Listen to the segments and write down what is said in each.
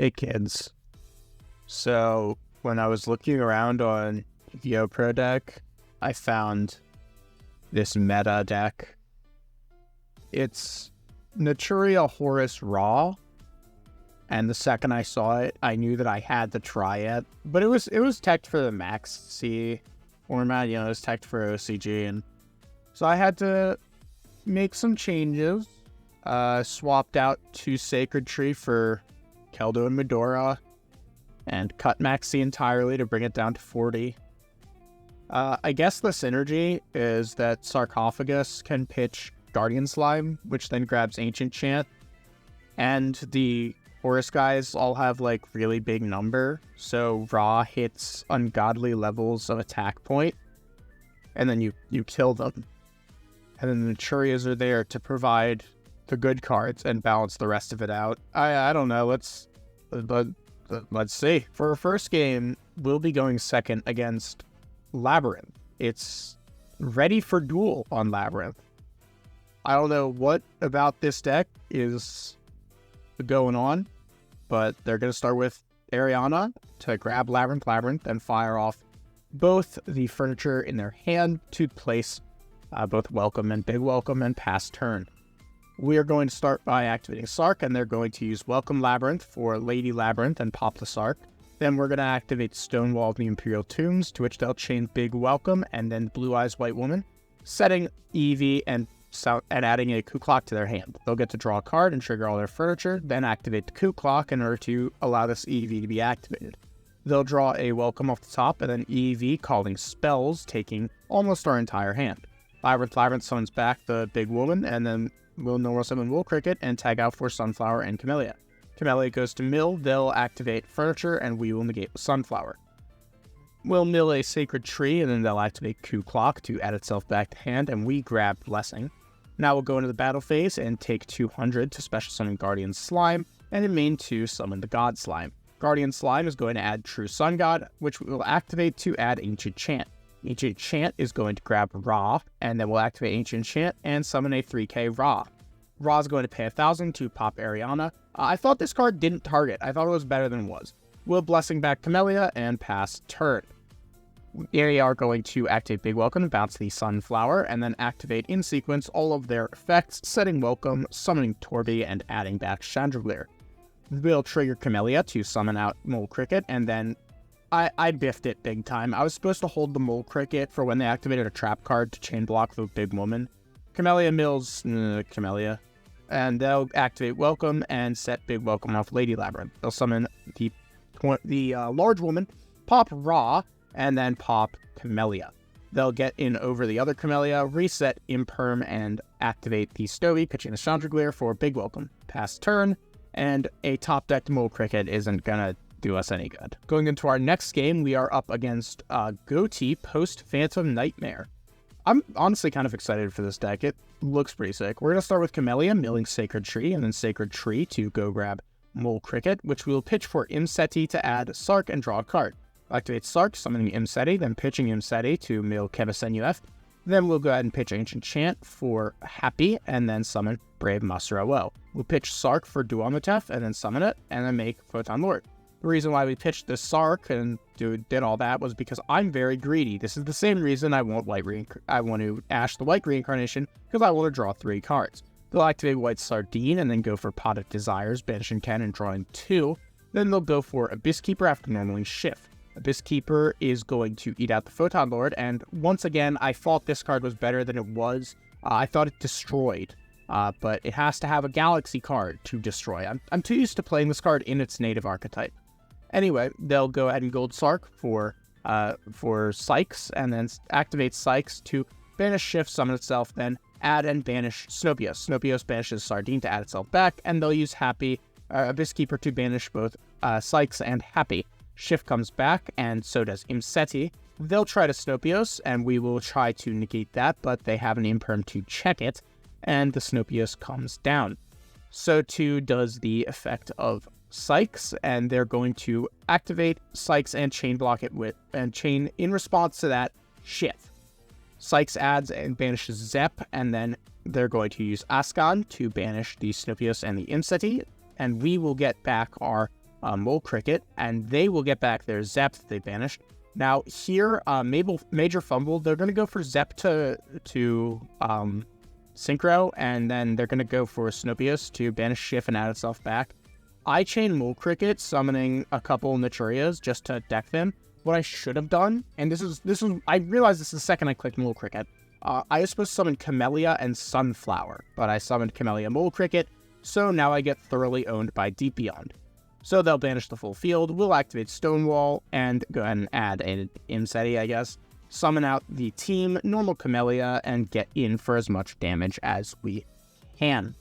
Hey kids. So when I was looking around on Pro deck, I found this meta deck. It's Naturia Horus Raw, and the second I saw it, I knew that I had to try it. But it was teched for the Max C format, it was teched for OCG, and so I had to make some changes. Swapped out 2 Sacred Tree for Keldo and Medora, and cut Maxi entirely to bring it down to 40. I guess the synergy is that Sarcophagus can pitch Guardian Slime, which then grabs Ancient Chant, and the Horus guys all have like really big number, so Raw hits ungodly levels of attack point, and then you kill them. And then the Naturias are there to provide the good cards and balance the rest of it out. I don't know. Let's see. For our first game, we'll be going second against Labyrinth. It's ready for duel on Labyrinth. I don't know what about this deck is going on, but they're going to start with Ariana to grab Labyrinth, and fire off both the furniture in their hand to place both Welcome and Big Welcome and pass turn. We are going to start by activating Sark, and they're going to use Welcome Labyrinth for Lady Labyrinth and pop the Sark. Then we're going to activate Stonewall of the Imperial Tombs, to which they'll chain Big Welcome and then Blue Eyes White Woman, setting Eevee and adding a Coup Clock to their hand. They'll get to draw a card and trigger all their furniture, then activate the Coup Clock in order to allow this Eevee to be activated. They'll draw a Welcome off the top, and then Eevee calling spells, taking almost our entire hand. Labyrinth summons back the Big Woman, and then we'll normal summon Wool Cricket and tag out for Sunflower and Camellia. Camellia goes to mill, they'll activate Furniture, and we will negate Sunflower. We'll mill a Sacred Tree, and then they'll activate Coup Clock to add itself back to hand, and we grab Blessing. Now we'll go into the battle phase and take 200 to special summon Guardian Slime, and in main 2 summon the God Slime. Guardian Slime is going to add True Sun God, which we will activate to add Ancient Chant. Ancient Chant is going to grab Ra, and then we'll activate Ancient Chant and summon a 3k Ra. Ra is going to pay 1,000 to pop Ariana. I thought this card didn't target. I thought it was better than it was. We'll Blessing back Camellia and pass turn. We are going to activate Big Welcome, bounce the Sunflower, and then activate in sequence all of their effects, setting Welcome, summoning Torby, and adding back Chandragleer. We'll trigger Camellia to summon out Mole Cricket, and then I biffed it big time. I was supposed to hold the Mole Cricket for when they activated a trap card to chain block the Big Woman. Camellia mills Camellia, and they'll activate Welcome and set Big Welcome off Lady Labyrinth. They'll summon the large woman, pop Ra, and then pop Camellia. They'll get in over the other Camellia, reset Imperm, and activate the Stovey, pitching the Chandragleer for Big Welcome. Pass turn, and a top-decked Mole Cricket isn't gonna do us any good. Going into our next game, we are up against Goatee post Phantom Nightmare. I'm honestly kind of excited for this deck. It looks pretty sick. We're going to start with Camellia, milling Sacred Tree, and then Sacred Tree to go grab Mole Cricket, which we will pitch for Imseti to add Sark and draw a card. Activate Sark, summoning Imseti, then pitching Imseti to mill Kevisenuf. Then we'll go ahead and pitch Ancient Chant for Happy, and then summon Brave Master OO. We'll pitch Sark for Duamatef, and then summon it, and then make Photon Lord. The reason why we pitched the Sark and did all that was because I'm very greedy. This is the same reason I want to Ash the White Reincarnation, because I want to draw 3 cards. They'll activate White Sardine and then go for Pot of Desires, banishing 10 and drawing 2. Then they'll go for Abyss Keeper after normaling Shift. Abyss Keeper is going to eat out the Photon Lord, and once again, I thought this card was better than it was. I thought it destroyed, but it has to have a Galaxy card to destroy. I'm too used to playing this card in its native archetype. Anyway, they'll go ahead and Gold Sark for Sykes, and then activate Sykes to banish Shift, summon itself, then add and banish Snopios. Snopios banishes Sardine to add itself back, and they'll use Abyss Keeper to banish both Sykes and Happy. Shift comes back, and so does Imseti. They'll try to Snopios, and we will try to negate that, but they have an Imperm to check it, and the Snopios comes down. So too does the effect of Sykes, and they're going to activate Sykes and chain block it chain in response to that Shift. Sykes adds and banishes Zep, and then they're going to use Ascon to banish the Snopios and the Imseti, and we will get back our Mole Cricket, and they will get back their Zep that they banished. Now here, Major Fumble, they're going to go for Zep to Synchro, and then they're going to go for Snopius to banish Shift and add itself back. I chain Mole Cricket, summoning a couple Naturias just to deck them. What I should have done, and this is I realized this is the second I clicked Mole Cricket. I was supposed to summon Camellia and Sunflower, but I summoned Camellia Mole Cricket, so now I get thoroughly owned by Deep Beyond. So they'll banish the full field, we'll activate Stonewall, and go ahead and add an Imseti, I guess. Summon out the team, normal Camellia, and get in for as much damage as we can.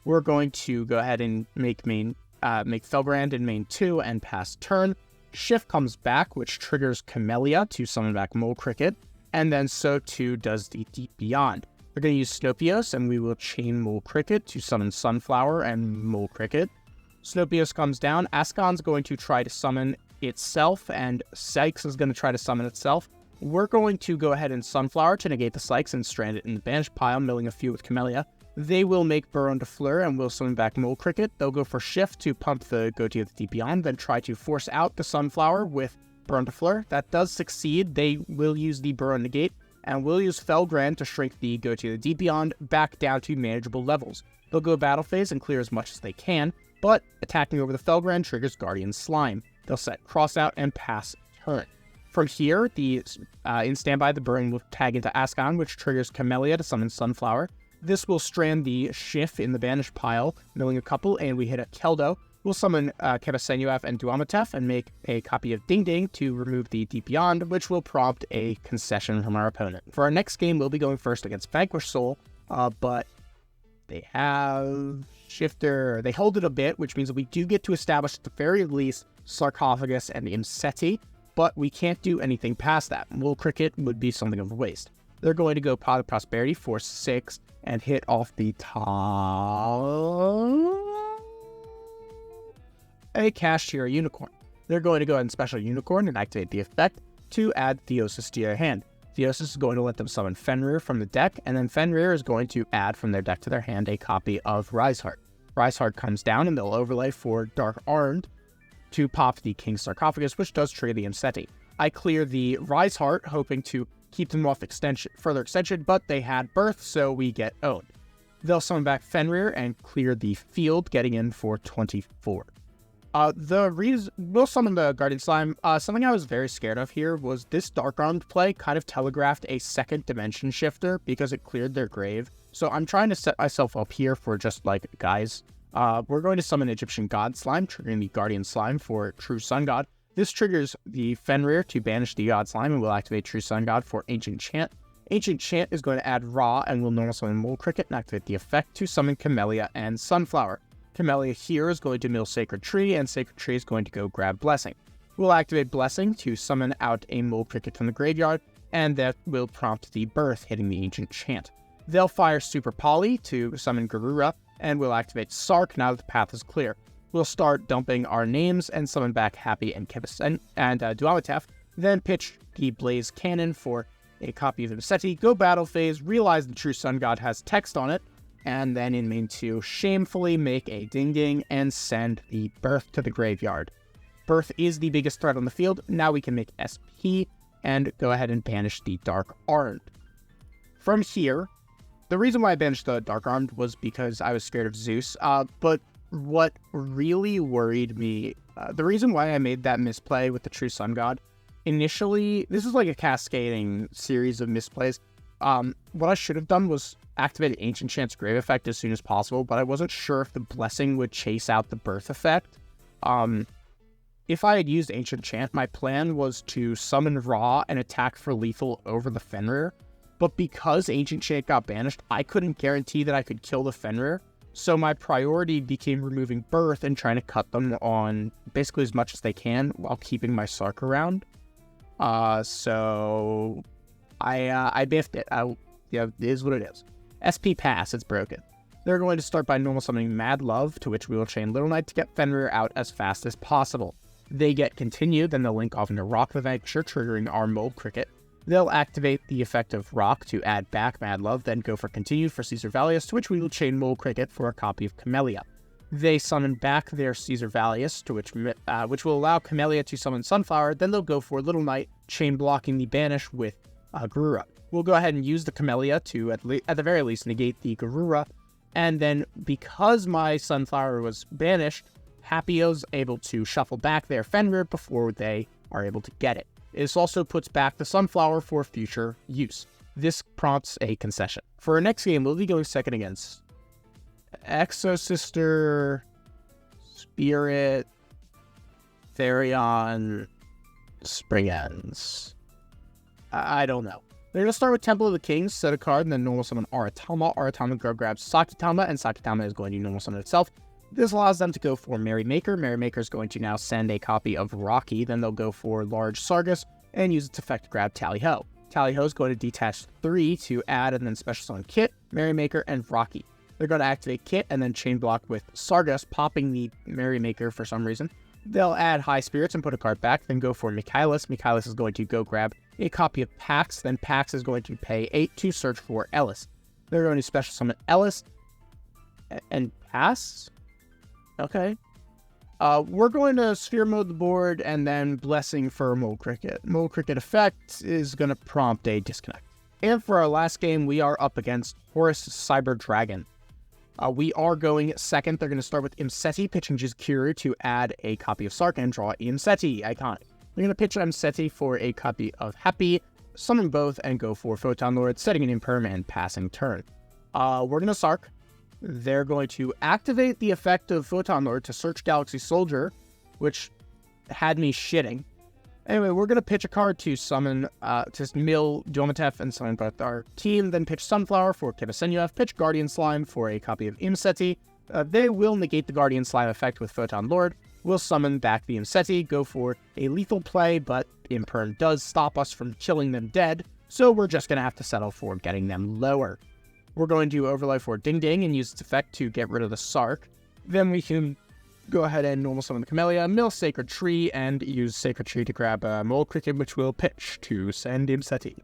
We're going to go ahead and make Felbrand in main 2 and pass turn. Shift comes back, which triggers Camellia to summon back Mole Cricket, and then so too does the Deep Beyond. We're going to use Snopius, and we will chain Mole Cricket to summon Sunflower and Mole Cricket. Snopius comes down, Ascon's going to try to summon itself, and Sykes is going to try to summon itself. We're going to go ahead and Sunflower to negate the Sykes and strand it in the banish pile, milling a few with Camellia. They will make Burrow to Fleur and will summon back Mole Cricket. They'll go for Shift to pump the Goatee of the Deep Beyond, then try to force out the Sunflower with Burrow to Fleur. That does succeed. They will use the Burrow negate, and will use Felgrand to shrink the Goatee of the Deep Beyond back down to manageable levels. They'll go Battle Phase and clear as much as they can, but attacking over the Felgrand triggers Guardian Slime. They'll set Cross out and pass turn. From here, in standby, the Burn will tag into Ascon, which triggers Camellia to summon Sunflower. This will strand the Shift in the banish pile, milling a couple, and we hit a Keldo. We'll summon Kebasenuaf and Duamatef and make a copy of Ding Ding to remove the Deep Beyond, which will prompt a concession from our opponent. For our next game, we'll be going first against Vanquish Soul, but they have Shifter. They hold it a bit, which means that we do get to establish at the very least Sarcophagus and Imseti, but we can't do anything past that. Mole Cricket would be something of a waste. They're going to go Pot of Prosperity for 6 and hit off the top a Cashier Unicorn. They're going to go ahead and Special Unicorn and activate the effect to add Theosis to their hand. Theosis is going to let them summon Fenrir from the deck, and then Fenrir is going to add from their deck to their hand a copy of Riseheart. Riseheart comes down, and they'll overlay for Dark Armed to pop the King's Sarcophagus, which does trigger the Imseti. I clear the Riseheart, hoping to keep them off further extension, but they had Birth, so we get owned. They'll summon back Fenrir and clear the field, getting in for 24. We'll summon the Guardian Slime. Something I was very scared of here was this Dark Armed play kind of telegraphed a second dimension shifter because it cleared their grave. So I'm trying to set myself up here for just like, guys, we're going to summon Egyptian God Slime, triggering the Guardian Slime for True Sun God. This triggers the Fenrir to banish the God Slime and will activate True Sun God for Ancient Chant. Ancient Chant is going to add Ra and will normal summon Mole Cricket and activate the effect to summon Camellia and Sunflower. Camellia here is going to mill Sacred Tree, and Sacred Tree is going to go grab Blessing. We'll activate Blessing to summon out a Mole Cricket from the graveyard, and that will prompt the Birth hitting the Ancient Chant. They'll fire Super Poly to summon Garura, and we'll activate Sark now that the path is clear. We'll start dumping our names and summon back Happy and Kevisen and Duamatef, then pitch the Blaze Cannon for a copy of Imseti, go Battle Phase, realize the True Sun God has text on it, and then in main 2, shamefully make a Ding Ding and send the Birth to the graveyard. Birth is the biggest threat on the field. Now we can make SP and go ahead and banish the Dark Armed. From here, the reason why I banished the Dark Armed was because I was scared of Zeus, but what really worried me, the reason why I made that misplay with the True Sun God, initially, this is like a cascading series of misplays. What I should have done was activate Ancient Chant's Grave effect as soon as possible, but I wasn't sure if the Blessing would chase out the Birth effect. If I had used Ancient Chant, my plan was to summon Ra and attack for lethal over the Fenrir, but because Ancient Chant got banished, I couldn't guarantee that I could kill the Fenrir, so my priority became removing Birth and trying to cut them on basically as much as they can while keeping my Sark around. So I biffed it. It is what it is. SP pass, it's broken. They're going to start by normal summoning Mad Love, to which we will chain Little Knight to get Fenrir out as fast as possible. They get continued, then they'll link off into Rock the Vanquisher, triggering our Mole Cricket. They'll activate the effect of Rock to add back Mad Love, then go for Continued for Caesar Valius, to which we will chain Mole Cricket for a copy of Camellia. They summon back their Caesar Valius, to which will allow Camellia to summon Sunflower. Then they'll go for Little Knight, chain blocking the banish with Garura. We'll go ahead and use the Camellia to, at the very least, negate the Garura. And then, because my Sunflower was banished, Happy's able to shuffle back their Fenrir before they are able to get it. This also puts back the Sunflower for future use. This prompts a concession. For our next game, we'll be going second against Exosister, Spirit, Therion, Springans. I don't know. They're going to start with Temple of the Kings, set a card, and then normal summon Aratama. Aratama grabs Sakitama, and Sakitama is going to normal summon itself. This allows them to go for Merrymaker. Merrymaker is going to now send a copy of Rocky. Then they'll go for Large Sargus and use its effect to grab Tally-Ho. Tally-Ho is going to detach 3 to add and then special summon Kit, Merrymaker, and Rocky. They're going to activate Kit and then chain block with Sargus, popping the Merrymaker for some reason. They'll add High Spirits and put a card back, then go for Michaelis. Michaelis is going to go grab a copy of Pax, then Pax is going to pay 8 to search for Ellis. They're going to special summon Ellis and pass? Okay. We're going to Sphere Mode the board and then Blessing for Mole Cricket. Mole Cricket effect is going to prompt a disconnect. And for our last game, we are up against Horus Cyber Dragon. We are going second. They're going to start with Imseti, pitching Jizkuru to add a copy of Sark and draw Imseti, iconic. They're going to pitch Imseti for a copy of Happy, summon both, and go for Photon Lord, setting an imperm and passing turn. We're going to Sark. They're going to activate the effect of Photon Lord to search Galaxy Soldier, which had me shitting. Anyway, we're going to pitch a card to summon, to mill Domatef and summon both our team, then pitch Sunflower for Kibasenuef, pitch Guardian Slime for a copy of Imseti. They will negate the Guardian Slime effect with Photon Lord. We'll summon back the Imseti, go for a lethal play, but Imperm does stop us from killing them dead, so we're just going to have to settle for getting them lower. We're going to overlay for Ding Ding and use its effect to get rid of the Sark. Then we can go ahead and normal summon the Camellia, mill Sacred Tree, and use Sacred Tree to grab Mole Cricket, which will pitch to send Imseti.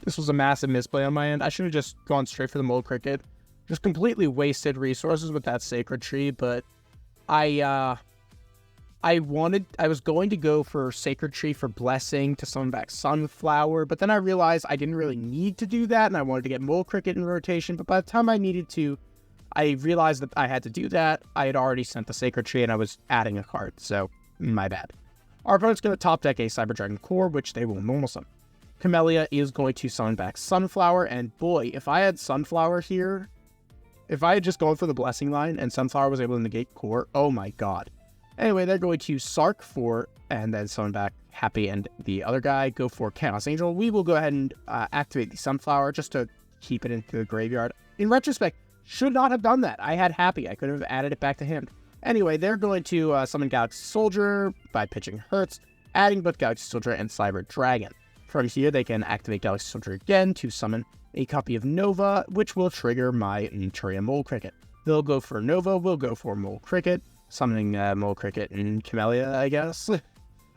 This was a massive misplay on my end. I should have just gone straight for the Mole Cricket. Just completely wasted resources with that Sacred Tree, but I was going to go for Sacred Tree for Blessing to summon back Sunflower, but then I realized I didn't really need to do that, and I wanted to get Mole Cricket in rotation, but by the time I needed to, I realized that I had to do that. I had already sent the Sacred Tree, and I was adding a card, so my bad. Our opponent's going to top deck a Cyber Dragon Core, which they will normal summon. Camellia is going to summon back Sunflower, and boy, if I had Sunflower here, if I had just gone for the Blessing line and Sunflower was able to negate Core, oh my god. Anyway, they're going to Sark for, and then summon back Happy and the other guy, go for Chaos Angel. We will go ahead and activate the Sunflower just to keep it into the graveyard. In retrospect, should not have done that. I had Happy. I could have added it back to him. Anyway, they're going to summon Galaxy Soldier by pitching Hertz, adding both Galaxy Soldier and Cyber Dragon. From here, they can activate Galaxy Soldier again to summon a copy of Nova, which will trigger my Naturia Mole Cricket. They'll go for Nova, we'll go for Mole Cricket, summoning Mole Cricket and Camellia, I guess.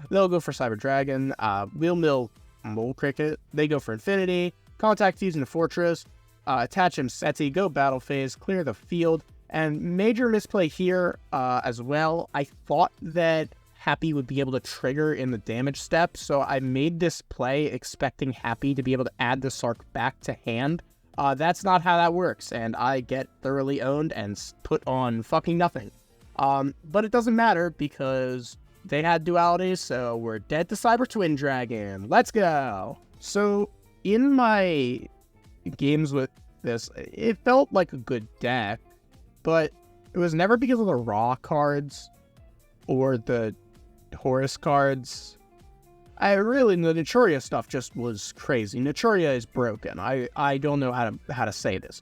They'll go for Cyber Dragon, we'll mill Mole Cricket, they go for Infinity, contact Thieves in the Fortress, attach Imseti, go battle phase, clear the field, and major misplay here as well. I thought that Happy would be able to trigger in the damage step, so I made this play expecting Happy to be able to add the Sark back to hand. That's not how that works, and I get thoroughly owned and put on fucking nothing. But it doesn't matter because they had dualities, so we're dead to Cyber Twin Dragon. Let's go! So, in my games with this, it felt like a good deck, but it was never because of the raw cards or the Horus cards. The Naturia stuff just was crazy. Naturia is broken. I don't know how to say this.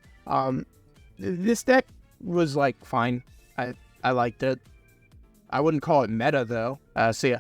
This deck was like fine. I liked it. I wouldn't call it meta though. See ya.